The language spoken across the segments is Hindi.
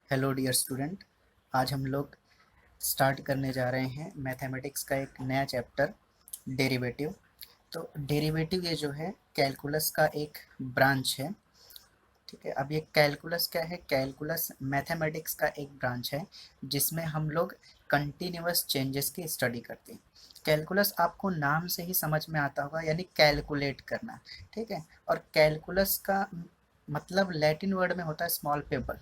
Hello dear student. आज हम लोग स्टार्ट करने जा रहे हैं मैथमेटिक्स का एक नया चैप्टर, डेरिवेटिव। तो डेरिवेटिव ये जो है कैलकुलस का एक ब्रांच है। ठीक है, अब ये कैलकुलस क्या है? कैलकुलस मैथमेटिक्स का एक ब्रांच है जिसमें हम लोग कंटिन्यूअस चेंजेस की स्टडी करते हैं। कैलकुलस आपको नाम से ही समझ में आता होगा, यानी कैलकुलेट करना। ठीक है, और कैलकुलस का मतलब लैटिन वर्ड में होता है स्मॉल पेबल।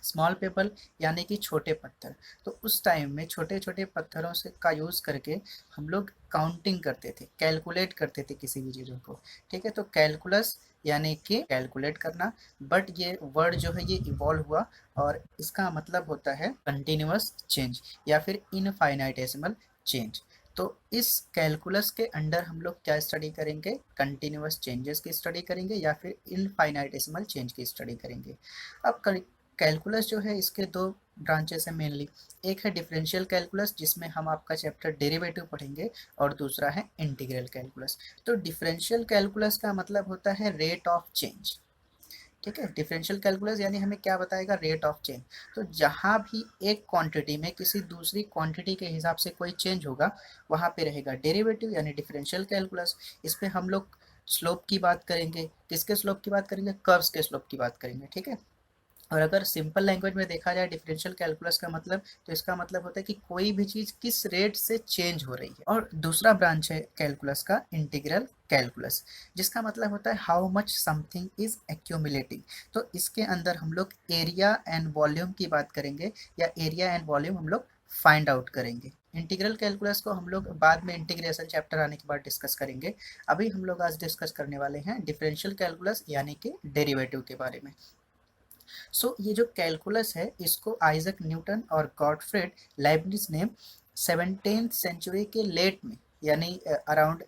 स्मॉल पेबल यानी कि छोटे पत्थर। तो उस टाइम में छोटे छोटे पत्थरों से का यूज़ करके हम लोग काउंटिंग करते थे, कैलकुलेट करते थे किसी भी चीज़ों को। ठीक है, तो कैलकुलस यानी कि कैलकुलेट करना। बट ये वर्ड जो है ये इवॉल्व हुआ और इसका मतलब होता है कंटिन्यूअस चेंज या फिर इनफाइनाइटेसिमल चेंज। तो इस कैलकुलस के अंडर हम लोग क्या स्टडी करेंगे? कंटिन्यूअस चेंजेस की स्टडी करेंगे या फिर इनफाइनाइटेसिमल चेंज की स्टडी करेंगे। अब कैलकुलस जो है इसके दो ब्रांचेस हैं मेनली। एक है डिफरेंशियल कैलकुलस जिसमें हम आपका चैप्टर डेरिवेटिव पढ़ेंगे, और दूसरा है इंटीग्रल कैलकुलस। तो डिफरेंशियल कैलकुलस का मतलब होता है रेट ऑफ चेंज। ठीक है, डिफरेंशियल कैलकुलस यानी हमें क्या बताएगा? Rate of change. तो जहाँ भी एक क्वांटिटी में किसी दूसरी क्वांटिटी के हिसाब से कोई चेंज होगा, वहाँ पे रहेगा डेरिवेटिव यानी डिफरेंशियल कैलकुलस। इस पे हम लोग स्लोप की बात करेंगे। किसके स्लोप की बात करेंगे? कर्व्स के स्लोप की बात करेंगे। ठीक है, और अगर सिंपल लैंग्वेज में देखा जाए डिफरेंशियल कैलकुलस का मतलब, तो इसका मतलब होता है कि कोई भी चीज़ किस रेट से चेंज हो रही है। और दूसरा ब्रांच है कैलकुलस का इंटीग्रल कैलकुलस, जिसका मतलब होता है how much something is accumulating. तो इसके अंदर हम लोग एरिया एंड वॉल्यूम की बात करेंगे, या एरिया एंड वॉल्यूम हम लोग फाइंड आउट करेंगे। इंटीग्रल कैलकुलस को हम लोग बाद में इंटीग्रेशन चैप्टर आने के बाद डिस्कस करेंगे। अभी हम लोग आज डिस्कस करने वाले हैं डिफरेंशियल कैलकुलस यानी कि डेरिवेटिव के बारे में। ये जो कैलकुलस है इसको आइजक न्यूटन और गॉटफ्रेड लाइबनिज ने 17th सेंचुरी के लेट में, यानी अराउंड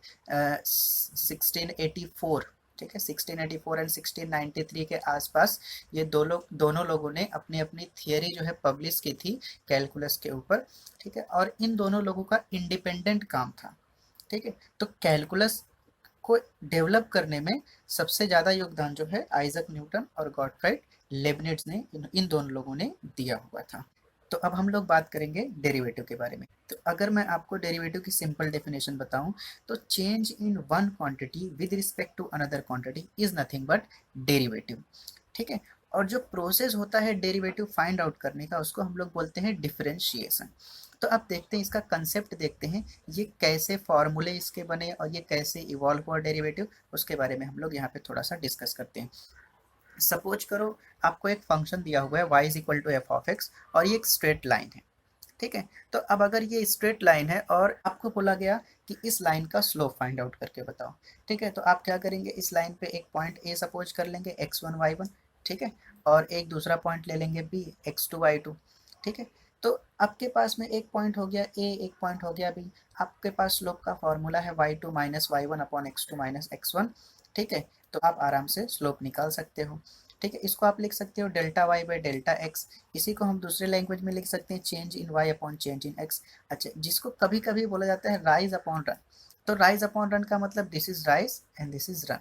1684, ठीक है, 1684 एंड 1693 के आसपास ये दोनों लोगों ने अपनी अपनी थियरी जो है पब्लिश की थी कैलकुलस के ऊपर। ठीक है, और इन दोनों लोगों का इंडिपेंडेंट काम था। ठीक है, तो कैलकुलस को डेवलप करने में सबसे ज़्यादा योगदान जो है आइजक न्यूटन और गॉटफ्राइड लेबनिट्ज ने, इन दोनों लोगों ने दिया हुआ था। तो अब हम लोग बात करेंगे डेरिवेटिव के बारे में। तो अगर मैं आपको डेरिवेटिव की सिंपल डेफिनेशन बताऊं, तो change in one quantity with respect to another quantity is nothing but derivative. ठीक है, और जो प्रोसेस होता है डेरिवेटिव फाइंड आउट करने का, उसको हम लोग बोलते हैं डिफरेंशिएशन। तो अब देखते हैं इसका कंसेप्ट, देखते हैं ये कैसे फॉर्मूले इसके बने और ये कैसे इवॉल्व हुआ डेरिवेटिव, उसके बारे में हम लोग यहाँ पे थोड़ा सा डिस्कस करते हैं। सपोज करो आपको एक फंक्शन दिया हुआ है y is equal to f of x, और ये एक स्ट्रेट लाइन है। ठीक है, तो अब अगर ये स्ट्रेट लाइन है और आपको बोला गया कि इस लाइन का स्लोप फाइंड आउट करके बताओ। ठीक है, तो आप क्या करेंगे? इस लाइन पे एक पॉइंट ए सपोज कर लेंगे x1 y1। ठीक है, और एक दूसरा पॉइंट ले लेंगे b x2 y2। ठीक है, तो आपके पास में एक पॉइंट हो गया ए, एक पॉइंट हो गया बी। आपके पास स्लोप का फॉर्मूला है y2 minus y one upon x2 minus x1। ठीक है, तो आप आराम से स्लोप निकाल सकते हो। ठीक है, इसको आप लिख सकते हो delta y by delta x. इसी को हम दूसरे लैंग्वेज में लिख सकते हैं change in y upon change in x. अच्छा, जिसको कभी कभी बोला जाता है राइज अपॉन रन। तो राइज अपॉन रन का मतलब this is rise and this is run.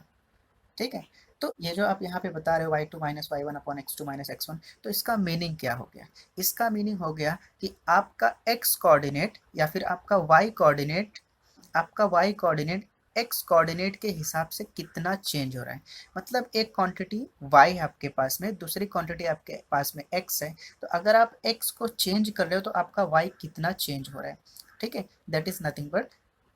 ठीक है, तो ये जो आप यहाँ पे बता रहे हो y two minus y one upon x two minus x one, तो इसका मीनिंग क्या हो गया? इसका मीनिंग हो गया कि आपका एक्स कोऑर्डिनेट या फिर आपका वाई कोऑर्डिनेट, आपका वाई कोऑर्डिनेट एक्स कोऑर्डिनेट के हिसाब से कितना चेंज हो रहा है। मतलब एक क्वांटिटी y है आपके पास में, दूसरी क्वांटिटी आपके पास में x है। तो अगर आप x को चेंज कर रहे हो तो आपका y कितना चेंज हो रहा है। ठीक है, that is nothing but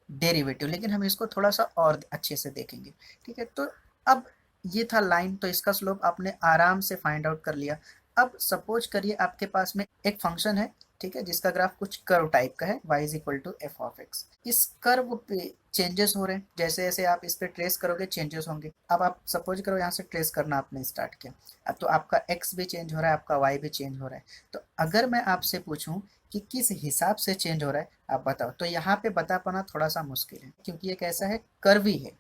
derivative. लेकिन हम इसको थोड़ा सा और अच्छे से देखेंगे। ठीक है, तो अब ये था लाइन, तो इसका स्लोप आपने आराम से फाइंड आउट कर लिया। अब सपोज करिए आपके पास में एक फंक्शन है, ठीक है, जिसका ग्राफ कुछ कर्व टाइप का है y is equal to f of x. इस कर्व पे चेंजेस हो रहे हैं, जैसे जैसे आप इस पे ट्रेस करोगे चेंजेस होंगे। अब आप सपोज करो यहाँ से ट्रेस करना आपने स्टार्ट किया, अब तो आपका x भी चेंज हो रहा है, आपका y भी चेंज हो रहा है। तो अगर मैं आपसे पूछूं कि किस हिसाब से चेंज हो रहा है, आप बताओ, तो यहाँ पे बता पाना थोड़ा सा मुश्किल है, क्योंकि ये कैसा है? कर्वी है।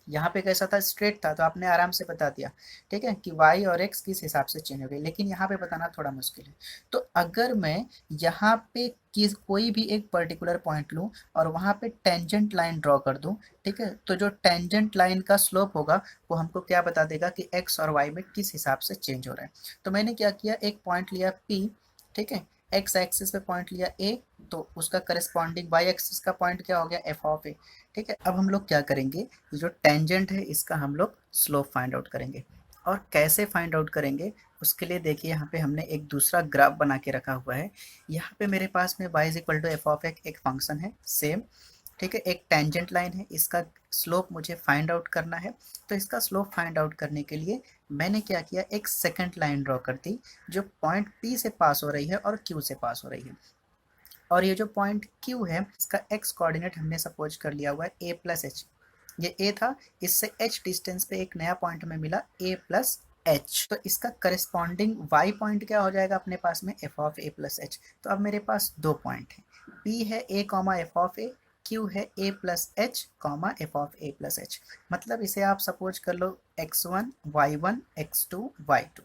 यहाँ पे कैसा था, स्ट्रेट था, तो आपने आराम से बता दिया, ठीक है, कि y और x किस हिसाब से चेंज हो गए, लेकिन यहाँ पे बताना थोड़ा मुश्किल है। तो अगर मैं यहाँ पे कोई भी एक पर्टिकुलर पॉइंट लूँ और वहाँ पे टेंजेंट लाइन ड्रॉ कर दूँ, ठीक है, तो जो टेंजेंट लाइन का स्लोप होगा वो हमको क्या बता देगा कि x और y में किस हिसाब से चेंज हो रहा है। तो मैंने क्या किया, एक पॉइंट लिया P, ठीक है, x एक्सिस पे पॉइंट लिया A, तो उसका करस्पॉन्डिंग y एक्सिस का पॉइंट क्या हो गया, f ऑफ a, ठीक है। अब हम लोग क्या करेंगे, ये जो टेंजेंट है इसका हम लोग स्लोप फाइंड आउट करेंगे। और कैसे फाइंड आउट करेंगे, उसके लिए देखिए यहाँ पे हमने एक दूसरा ग्राफ बना के रखा हुआ है। यहाँ पे मेरे पास में y equal to f of एक फंक्शन है सेम, ठीक है, एक टेंजेंट लाइन है, इसका स्लोप मुझे फाइंड आउट करना है। तो इसका स्लोप फाइंड आउट करने के लिए मैंने क्या किया, एक सेकंड लाइन ड्रॉ कर दी जो पॉइंट P से पास हो रही है और Q से पास हो रही है। और ये जो पॉइंट Q है इसका x कोऑर्डिनेट हमने सपोज कर लिया हुआ है a प्लस एच, ये a था, इससे h डिस्टेंस पे एक नया पॉइंट हमें मिला a प्लस एच, तो इसका करस्पॉन्डिंग y पॉइंट क्या हो जाएगा अपने पास में, f of a plus H. तो अब मेरे पास दो पॉइंट है, p है a comma F of a, q है a plus H comma F of a plus H. मतलब इसे आप सपोज कर लो x1 y1 x2 y2,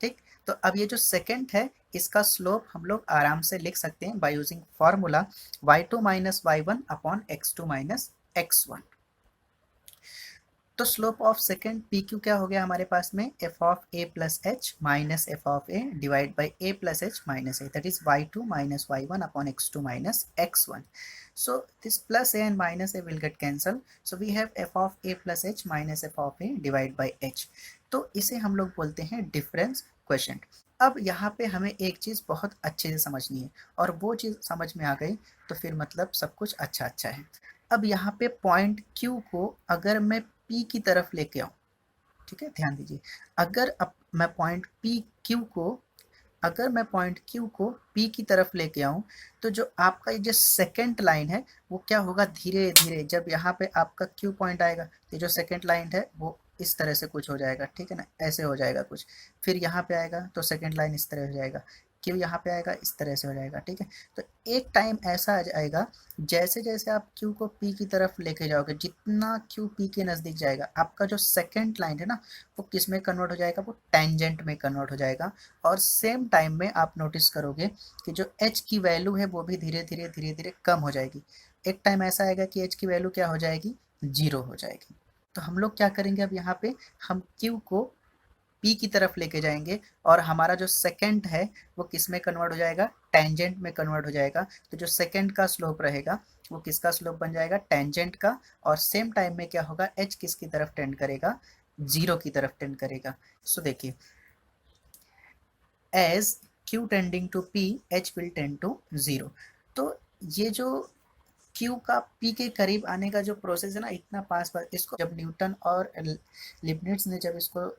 ठीक। तो अब ये जो सेकंड है इसका स्लोप हम लोग आराम से लिख सकते हैं by using formula y2 minus y1 upon x2 minus x1। तो slope of second P Q क्या हो गया हमारे पास में, F of a plus h minus f of a divide by A plus h minus A, that is y2 minus y1 upon x2 minus x1. So this plus a and minus a will get cancelled. So we have f of a plus h minus f of a divided by h. तो इसे हम लोग बोलते हैं डिफरेंस क्वेश्चन। अब यहाँ पे हमें एक चीज़ बहुत अच्छे से समझनी है, और वो चीज़ समझ में आ गई तो फिर मतलब सब कुछ अच्छा अच्छा है। अब यहाँ पे पॉइंट Q को अगर मैं P की तरफ लेके आऊँ, ठीक है, ध्यान दीजिए, अगर अब मैं पॉइंट Q को P की तरफ लेके आऊँ, तो जो आपका ये जो सेकंड लाइन है वो क्या होगा, धीरे धीरे जब यहाँ पे आपका Q पॉइंट आएगा तो जो सेकंड लाइन है वो इस तरह से कुछ हो जाएगा, ठीक है ना, ऐसे हो जाएगा कुछ। फिर यहाँ पे आएगा तो सेकंड लाइन इस तरह हो जाएगा, Q यहाँ पे आएगा इस तरह से हो जाएगा, ठीक है। तो एक टाइम ऐसा आ जाएगा जैसे जैसे आप Q को P की तरफ लेके जाओगे, जितना Q P के नज़दीक जाएगा आपका जो सेकंड लाइन है ना वो किस में कन्वर्ट हो जाएगा, वो टेंजेंट में कन्वर्ट हो जाएगा। और सेम टाइम में आप नोटिस करोगे कि जो h की वैल्यू है वो भी धीरे धीरे कम हो जाएगी। एक टाइम ऐसा आएगा कि h की वैल्यू क्या हो जाएगी, 0 हो जाएगी। तो हम लोग क्या करेंगे, अब यहाँ पे हम Q को P की तरफ लेके जाएंगे और हमारा जो सेकंड है वो किस में कन्वर्ट हो जाएगा, टेंजेंट में कन्वर्ट हो जाएगा। तो जो सेकंड का स्लोप रहेगा वो किसका स्लोप बन जाएगा, टेंजेंट का। और सेम टाइम में क्या होगा, h किसकी तरफ टेंड करेगा, 0 की तरफ टेंड करेगा। सो देखिए, as q tending to p h will tend to 0। तो ये जो q का p के करीब आने का जो प्रोसेस है ना, इतना पास पास, इसको जब न्यूटन और लिबनिट्ज ने जब इसको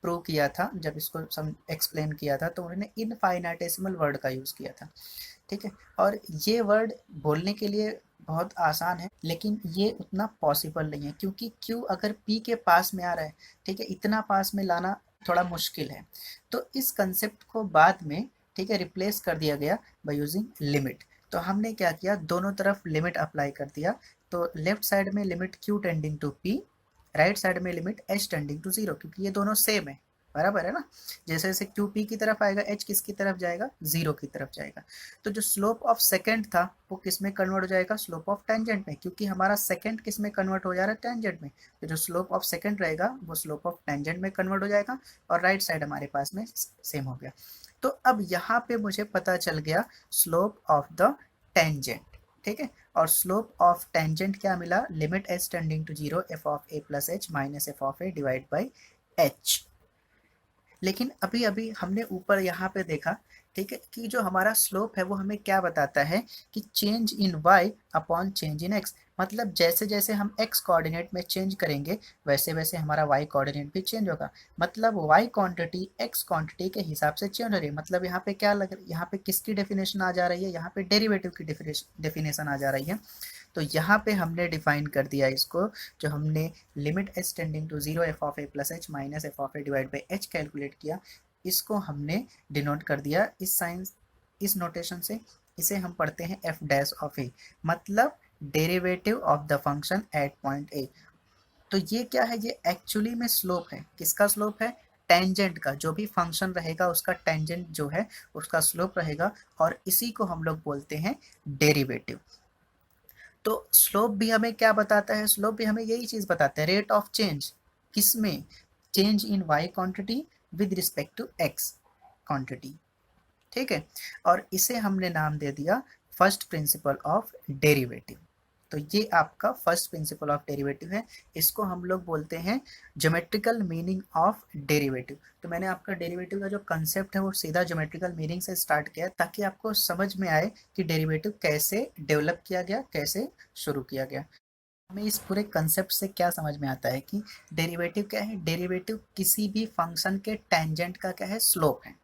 प्रूव किया था, जब इसको एक्सप्लेन किया था, तो उन्होंने इनफाइनाइटेसिमल वर्ड का यूज़ किया था, ठीक है। और ये वर्ड बोलने के लिए बहुत आसान है लेकिन ये उतना पॉसिबल नहीं है, क्योंकि Q अगर P के पास में आ रहा है, ठीक है, इतना पास में लाना थोड़ा मुश्किल है। तो इस कंसेप्ट को बाद में, ठीक है, रिप्लेस कर दिया गया बाय यूजिंग लिमिट। तो हमने क्या किया, दोनों तरफ लिमिट अप्लाई कर दिया। तो लेफ्ट साइड में limit Q tending to P, right side में लिमिट H टेंडिंग टू 0, क्योंकि ये दोनों सेम है, बराबर है ना। जैसे जैसे Q P की तरफ आएगा H किसकी तरफ जाएगा, 0 की तरफ जाएगा। तो जो स्लोप ऑफ सेकंड था वो किस में कन्वर्ट हो जाएगा, स्लोप ऑफ टेंजेंट में, क्योंकि हमारा सेकंड किस में कन्वर्ट हो जा रहा है, टेंजेंट में। तो जो स्लोप ऑफ सेकंड रहेगा वो स्लोप ऑफ टेंजेंट में कन्वर्ट हो जाएगा, और राइट साइड हमारे पास में सेम हो गया। तो अब यहाँ पे मुझे पता चल गया स्लोप ऑफ द टेंजेंट, ठीक है। और स्लोप ऑफ टेंजेंट क्या मिला, limit h tending to 0 f of a plus h minus f of a divide by h. लेकिन अभी अभी हमने ऊपर यहाँ पे देखा, ठीक है, कि जो हमारा स्लोप है वो हमें क्या बताता है कि change in y upon change in x। मतलब जैसे जैसे हम x कोऑर्डिनेट में चेंज करेंगे वैसे वैसे हमारा y कोऑर्डिनेट भी चेंज होगा। मतलब y क्वांटिटी x क्वांटिटी के हिसाब से चेंज हो रही है। मतलब यहाँ पे क्या लग, यहाँ पे किसकी डेफिनेशन आ जा रही है, यहाँ पे डेरिवेटिव की डेफिनेशन आ जा रही है। तो यहाँ पे हमने डिफाइन कर दिया इसको, जो हमने limit h tending to 0 f of a plus h minus f of a divide by h calculate किया, इसको हमने डिनोट कर दिया इस साइंस, इस नोटेशन से। इसे हम पढ़ते हैं f डैश ऑफ ए, मतलब derivative of the function at point A. तो तो ये क्या है, ये एक्चुअली में स्लोप है। किसका स्लोप है? टेंजेंट का। जो भी फंक्शन रहेगा उसका टेंजेंट जो है उसका स्लोप रहेगा, और इसी को हम लोग बोलते हैं डेरिवेटिव। तो स्लोप भी हमें क्या बताता है? स्लोप भी हमें यही चीज बताता है, रेट ऑफ चेंज। किसमें? Change in y quantity with respect to x quantity. ठीक है, और इसे हमने नाम दे दिया फर्स्ट प्रिंसिपल ऑफ डेरिवेटिव। तो ये आपका फर्स्ट प्रिंसिपल ऑफ डेरिवेटिव है। इसको हम लोग बोलते हैं ज्योमेट्रिकल मीनिंग ऑफ डेरिवेटिव। तो मैंने आपका डेरिवेटिव का जो कंसेप्ट है वो सीधा ज्योमेट्रिकल मीनिंग से स्टार्ट किया ताकि आपको समझ में आए कि डेरिवेटिव कैसे डेवलप किया गया, कैसे शुरू किया गया। हमें इस पूरे कंसेप्ट से क्या समझ में आता है कि डेरिवेटिव क्या है? डेरिवेटिव किसी भी फंक्शन के टेंजेंट का क्या है? स्लोप है।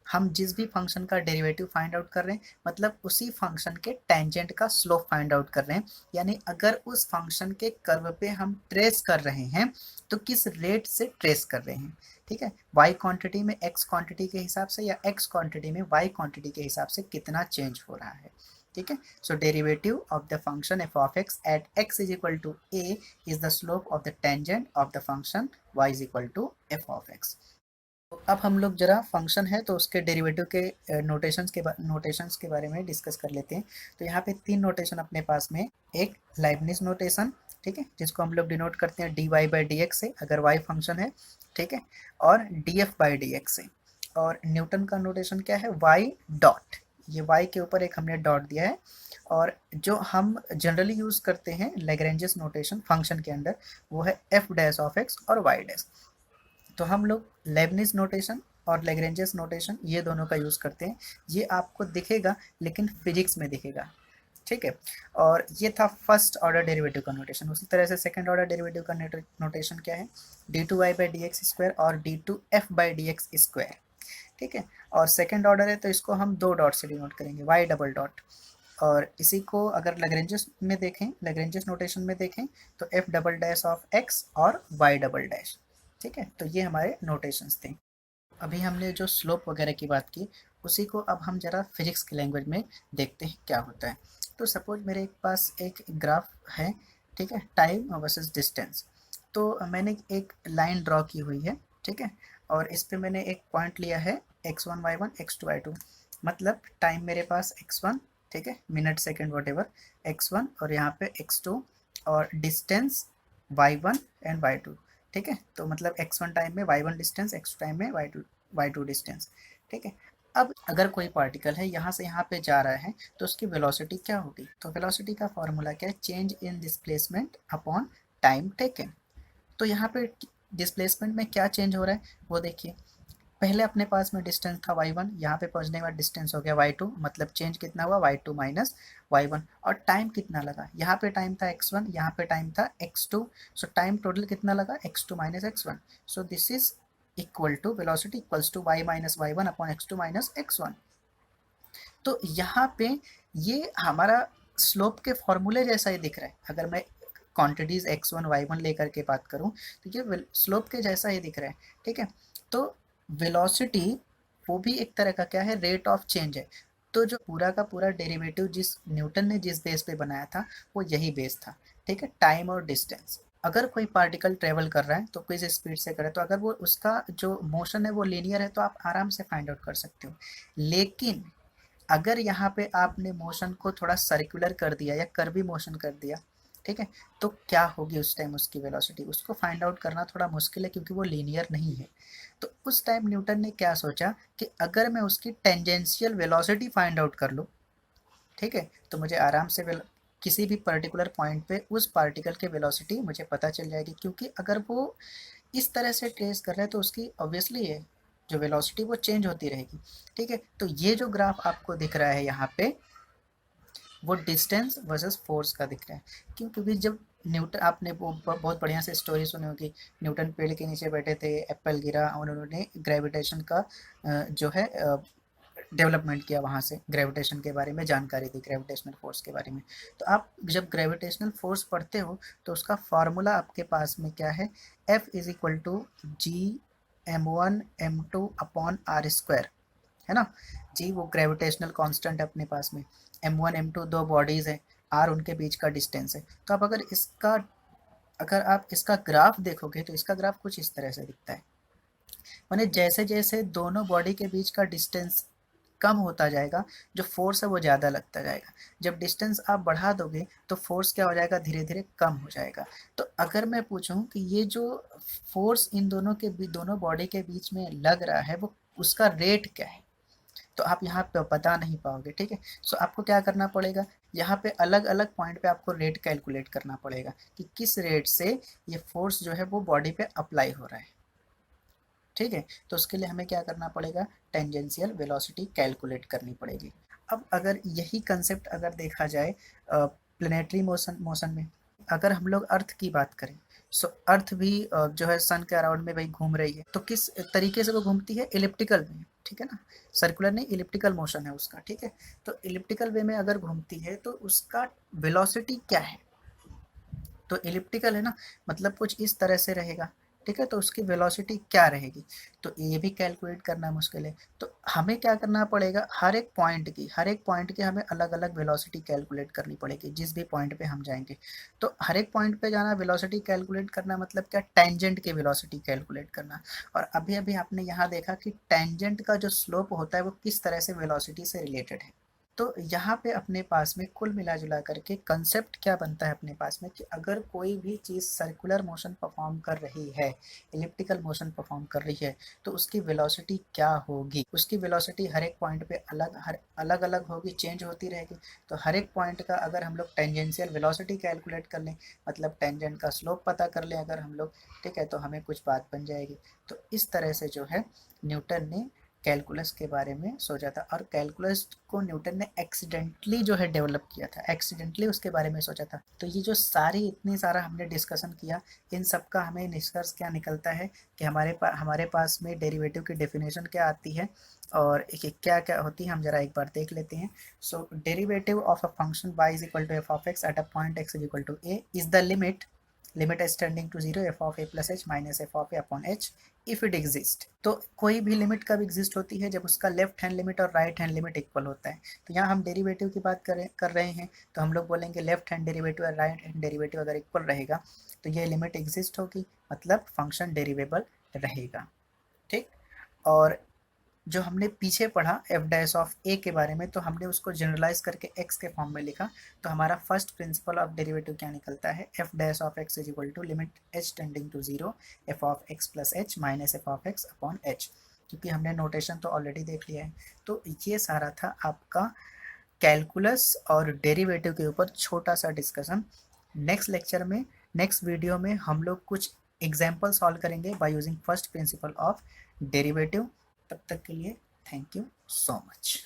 हम जिस भी फंक्शन का डेरिवेटिव फाइंड आउट कर रहे हैं मतलब उसी फंक्शन के टेंजेंट का स्लोप फाइंड आउट कर रहे हैं। यानी अगर उस फंक्शन के कर्व पे हम ट्रेस कर रहे हैं तो किस रेट से ट्रेस कर रहे हैं। ठीक है, y क्वांटिटी में x क्वांटिटी के हिसाब से या x क्वांटिटी में y क्वांटिटी के हिसाब से कितना चेंज हो रहा है। ठीक है, so derivative of the function f of x at x is equal to a is the slope of the tangent of the function y is equal to f of x। तो अब हम लोग जरा फंक्शन है तो उसके डेरिवेटिव के नोटेशंस के बारे में डिस्कस कर लेते हैं। तो यहाँ पे तीन नोटेशन अपने पास में, एक लाइबनिज नोटेशन, ठीक है, जिसको हम लोग डिनोट करते हैं d y by D x से अगर वाई फंक्शन है, ठीक है, और d f by D x से। और न्यूटन का नोटेशन क्या है? Y dot. ये वाई के ऊपर एक हमने डॉट दिया है। और जो हम जनरली यूज करते हैं लैग्रेंजेस नोटेशन फंक्शन के अंदर वो है एफ डैश ऑफ एक्स और वाई डैश। तो हम लोग लेबनिज नोटेशन और लैग्रेंजेस नोटेशन ये दोनों का यूज़ करते हैं। ये आपको दिखेगा लेकिन फिजिक्स में दिखेगा। ठीक है, और ये था फर्स्ट ऑर्डर डेरिवेटिव का नोटेशन। उसी तरह से सेकंड ऑर्डर डेरिवेटिव का नोटेशन क्या है? D two Y by D X square और D two F by D X square. ठीक है, और सेकंड ऑर्डर है तो इसको हम दो डॉट से डिनोट करेंगे, वाई डबल डॉट। और इसी को अगर लैग्रेंजेस में देखें, लैग्रेंजेस नोटेशन में देखें तो F double dash of x और वाई डबल डैश। ठीक है, तो ये हमारे नोटेशंस थे। अभी हमने जो स्लोप वगैरह की बात की उसी को अब हम जरा फिजिक्स की लैंग्वेज में देखते हैं क्या होता है। तो सपोज मेरे पास एक ग्राफ है, ठीक है, टाइम वर्सेस डिस्टेंस। तो मैंने एक लाइन ड्रॉ की हुई है, ठीक है, और इस पे मैंने एक पॉइंट लिया है x1 y1 x2 y2। मतलब टाइम मेरे पास x1, ठीक है, minute second what ever x1 और यहाँ पे x2 और डिस्टेंस y1 एंड y2। ठीक है, तो मतलब x1 टाइम में y1 डिस्टेंस, x2 टाइम में y2 डिस्टेंस। ठीक है, अब अगर कोई पार्टिकल है यहाँ से यहाँ पे जा रहा है तो उसकी वेलोसिटी क्या होगी? तो वेलोसिटी का फॉर्मूला क्या है? Change in displacement upon time taken. तो यहाँ पे डिस्प्लेसमेंट में क्या चेंज हो रहा है वो देखिए। पहले अपने पास में डिस्टेंस था y1, यहाँ पे पहुँचने के बाद डिस्टेंस हो गया y2, मतलब चेंज कितना हुआ? y2 minus y1। और टाइम कितना लगा? यहाँ पे टाइम था x1, यहाँ पे टाइम था x2। सो टाइम टोटल कितना लगा? x2 minus x1। So this is equal to velocity equals to y minus y1 upon x2 minus x1। तो यहाँ पे ये हमारा स्लोप के फॉर्मूले जैसा ही दिख रहा है। अगर मैं क्वांटिटीज x1 y1 लेकर के बात करूँ तो ये स्लोप के जैसा ही दिख रहा है। ठीक है, तो वेलोसिटी वो भी एक तरह का क्या है? रेट ऑफ चेंज है। तो जो पूरा का पूरा डेरिवेटिव जिस न्यूटन ने जिस बेस पे बनाया था वो यही बेस था। ठीक है, टाइम और डिस्टेंस। अगर कोई पार्टिकल ट्रेवल कर रहा है तो किस स्पीड से करे, तो अगर वो उसका जो मोशन है वो लीनियर है तो आप आराम से फाइंड आउट कर सकते हो। लेकिन अगर यहाँ पे आपने मोशन को थोड़ा सर्कुलर कर दिया या कर्वी मोशन कर दिया, ठीक है, तो क्या होगी उस टाइम उसकी वेलोसिटी? उसको फाइंड आउट करना थोड़ा मुश्किल है क्योंकि वो लीनियर नहीं है। तो उस टाइम न्यूटन ने क्या सोचा कि अगर मैं उसकी टेंजेंशियल वेलोसिटी फाइंड आउट कर लूँ, ठीक है, तो मुझे आराम से किसी भी पर्टिकुलर पॉइंट पे उस पार्टिकल की वेलोसिटी मुझे पता चल जाएगी। क्योंकि अगर वो इस तरह से ट्रेस कर रहे हैं तो उसकी ऑब्वियसली है जो वेलोसिटी वो चेंज होती रहेगी। ठीक है, तो ये जो ग्राफ आपको दिख रहा है यहाँ पे वो डिस्टेंस वर्सेस फोर्स का दिख रहा है। क्यों? क्योंकि जब न्यूटन, आपने वो बहुत बढ़िया से स्टोरी सुनी होगी, न्यूटन पेड़ के नीचे बैठे थे, एप्पल गिरा और उन्होंने ग्रेविटेशन का जो है डेवलपमेंट किया, वहाँ से ग्रेविटेशन के बारे में जानकारी दी, ग्रेविटेशनल फोर्स के बारे में। तो आप जब ग्रेविटेशनल फोर्स पढ़ते हो तो उसका फार्मूला आपके पास में क्या है? F is equal to G m1 m2 upon r square, है ना। जी वो ग्रेविटेशनल कांस्टेंट है अपने पास में, m1 m2 दो बॉडीज है, r उनके बीच का डिस्टेंस है। तो आप अगर इसका अगर आप इसका ग्राफ देखोगे तो इसका ग्राफ कुछ इस तरह से दिखता है, माने जैसे जैसे दोनों बॉडी के बीच का डिस्टेंस कम होता जाएगा, जो फोर्स है वो ज़्यादा लगता जाएगा। जब डिस्टेंस आप बढ़ा दोगे तो फोर्स क्या हो जाएगा, धीरे धीरे कम हो जाएगा। तो अगर मैं पूछूं कि ये जो फोर्स इन दोनों बॉडी के बीच में लग रहा है वो उसका रेट क्या है, तो आप यहाँ पे बता नहीं पाओगे, ठीक है। सो आपको क्या करना पड़ेगा, यहाँ पे अलग अलग पॉइंट पे आपको रेट कैलकुलेट करना पड़ेगा कि किस रेट से ये फोर्स जो है वो बॉडी पे अप्लाई हो रहा है, ठीक है। तो उसके लिए हमें क्या करना पड़ेगा, टेंजेंशियल वेलोसिटी कैलकुलेट करनी पड़ेगी। अब अगर यही कंसेप्ट अगर देखा जाए प्लेनेटरी मोशन में, अगर हम लोग अर्थ की बात करें, सो अर्थ भी जो है सन के अराउंड में भाई घूम रही है, तो किस तरीके से वो घूमती है, इलिप्टिकल में, ठीक है ना। सर्कुलर नहीं, इलिप्टिकल मोशन है उसका, ठीक है। तो इलिप्टिकल वे में अगर घूमती है तो उसका वेलोसिटी क्या है, तो इलिप्टिकल है ना, मतलब कुछ इस तरह से रहेगा, ठीक है। तो उसकी वेलोसिटी क्या रहेगी, तो ये भी कैलकुलेट करना मुश्किल है। तो हमें क्या करना पड़ेगा, हर एक पॉइंट की हमें अलग अलग वेलोसिटी कैलकुलेट करनी पड़ेगी जिस भी पॉइंट पे हम जाएंगे। तो हर एक पॉइंट पे जाना, वेलोसिटी कैलकुलेट करना, मतलब क्या, टेंजेंट की वेलोसिटी कैलकुलेट करना। और अभी अभी आपने यहाँ देखा कि टेंजेंट का जो स्लोप होता है वो किस तरह से वेलोसिटी से रिलेटेड है। तो यहाँ पे अपने पास में कुल मिला जुला करके कंसेप्ट क्या बनता है अपने पास में, कि अगर कोई भी चीज़ सर्कुलर मोशन परफॉर्म कर रही है, इलिप्टिकल मोशन परफॉर्म कर रही है, तो उसकी वेलोसिटी क्या होगी। उसकी वेलोसिटी हर एक पॉइंट पे अलग अलग होगी, चेंज होती रहेगी। तो हर एक पॉइंट का अगर हम लोग टेंजेंशियल वेलोसिटी कैलकुलेट कर लें, मतलब टेंजेंट का स्लोप पता कर लें अगर हम लोग, ठीक है, तो हमें कुछ बात बन जाएगी। तो इस तरह से जो है न्यूटन ने कैलकुलस के बारे में सोचा था, और कैलकुलस को न्यूटन ने एक्सीडेंटली जो है डेवलप किया था, एक्सीडेंटली उसके बारे में सोचा था। तो ये जो इतनी सारा हमने डिस्कशन किया, इन सब का हमें निष्कर्ष क्या निकलता है कि हमारे पास में डेरिवेटिव की डेफिनेशन क्या आती है और क्या क्या होती है, हम जरा एक बार देख लेते हैं। So derivative of a function y is equal to f of x at a point x is equal to a is the limit h tending to zero f of a plus h minus f of a upon h if it exist. तो कोई भी लिमिट कब एग्जिस्ट होती है, जब उसका लेफ्ट हैंड लिमिट और राइट हैंड लिमिट इक्वल होता है। तो यहाँ हम डेरिवेटिव की बात कर रहे हैं, तो हम लोग बोलेंगे लेफ्ट हैंड डेरिवेटिव और राइट हैंड डेरिवेटिव अगर इक्वल रहेगा तो ये लिमिट एग्जिस्ट होगी, मतलब फंक्शन डेरिवेबल रहेगा, ठीक। और जो हमने पीछे पढ़ा एफ डैश ऑफ ए के बारे में, तो हमने उसको जनरलाइज करके एक्स के फॉर्म में लिखा। तो हमारा फर्स्ट प्रिंसिपल ऑफ डेरिवेटिव क्या निकलता है, f dash of x is equal to limit h tending to zero f of x plus h minus f of x upon h, क्योंकि हमने नोटेशन तो ऑलरेडी देख लिया है। तो ये सारा था आपका कैलकुलस और डेरिवेटिव के ऊपर छोटा सा डिस्कशन। नेक्स्ट लेक्चर में, नेक्स्ट वीडियो में हम लोग कुछ एग्जाम्पल सॉल्व करेंगे by using first principle of derivative. तब तक के लिए थैंक यू सो मच।